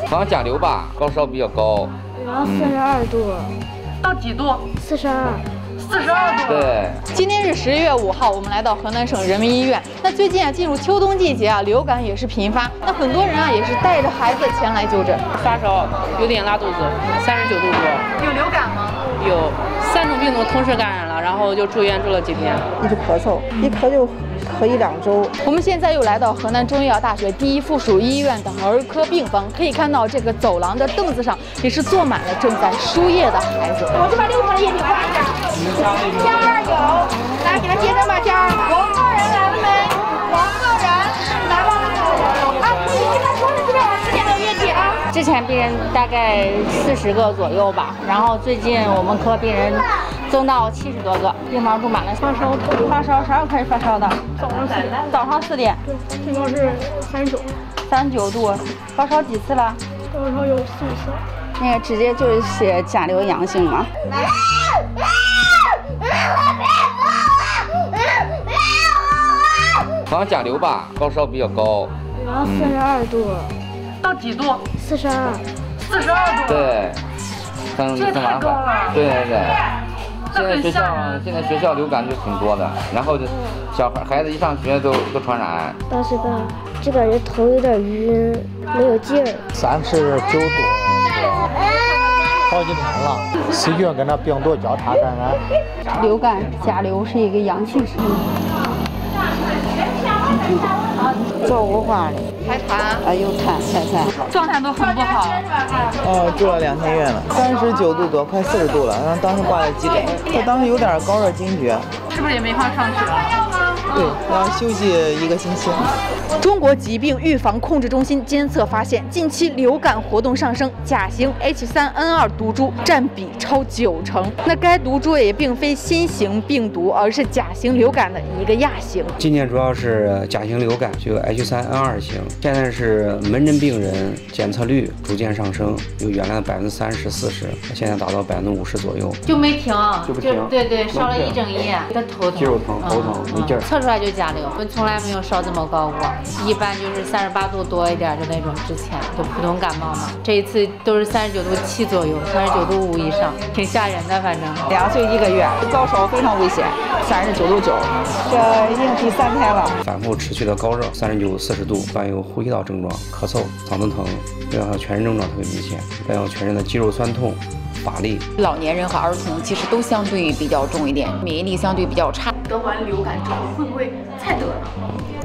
防甲流吧，高烧比较高，然后42度，到几度？42。42度。对。今天是11月5号，我们来到河南省人民医院。那最近进入秋冬季节流感也是频发。那很多人也是带着孩子前来就诊，发烧，有点拉肚子，39度多。有流感吗？有3种病毒同时感染了，然后就住院住了几天。一直咳嗽，一咳就咳1、2周。我们现在又来到河南中医药大学第一附属医院的儿科病房，可以看到这个走廊的凳子上也是坐满了正在输液的孩子。我就把6床的液体挂一下。仙儿有，来给他接诊吧，仙儿。王个人来了没？王个人来吧。可以跟他说这边有10点的液体啊。之前病人大概40个左右吧，然后最近我们科病人增到70多个，病房住满了。发烧啥时候开始发烧的？早上4点。对，最高是39度，发烧几次了？高烧有4、5次。那个直接就是写甲流阳性嘛。防甲流吧，高烧比较高，然后42度，到几度？42。42度。对，这太高了。对。现在学校流感就挺多的，然后就孩子一上学都传染。当时这个人头有点晕，没有劲儿。39度，好几天了，细菌跟那病毒交叉感染。流感甲流是一个阳性时期。做过化的，排痰，有痰菜，状态都很不好。住了2天院了，39度多，快40度了。然后当时挂了急诊，他当时有点高热惊厥，是不是也没法上学了？对，要休息1个星期。中国疾病预防控制中心监测发现，近期流感活动上升，甲型 H3N2 毒株占比超90%。那该毒株也并非新型病毒，而是甲型流感的一个亚型。今年主要是甲型流感，就H3N2 型。现在是门诊病人检测率逐渐上升，由原来的30%、40%，现在达到50%左右。就没停，就不停。对，烧了1整夜，他头疼，肌肉疼，头疼，没劲儿。测出来就甲流，我从来没有烧这么高过，一般就是38度多一点，就那种之前就普通感冒嘛。这一次都是39度7左右，39度5以上，挺吓人的。反正2岁1个月，高烧非常危险，39度9，这已经第3天了。反复持续的高热，39、40度，伴有呼吸道症状、咳嗽、嗓子疼，这样全身症状特别明显，伴有全身的肌肉酸痛。乏力，老年人和儿童其实都相对比较重一点，免疫力相对比较差。得完流感之后会不会再得呢？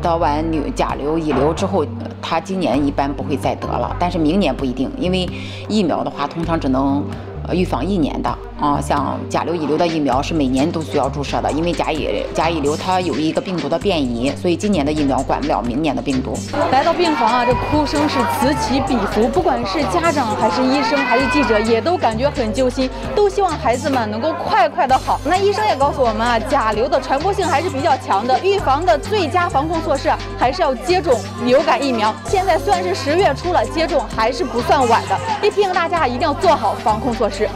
得完甲流、乙流之后，他今年一般不会再得了，但是明年不一定，因为疫苗的话通常只能预防1年的啊。像甲流、乙流的疫苗是每年都需要注射的，因为甲乙流它有一个病毒的变异，所以今年的疫苗管不了明年的病毒。来到病房这哭声是此起彼伏，不管是家长还是医生还是记者，也都感觉很揪心，都希望孩子们能够快快的好。那医生也告诉我们甲流的传播性还是比较强的，预防的最佳防控措施还是要接种流感疫苗。现在虽然是10月初了，接种还是不算晚的，也提醒大家一定要做好防控措施。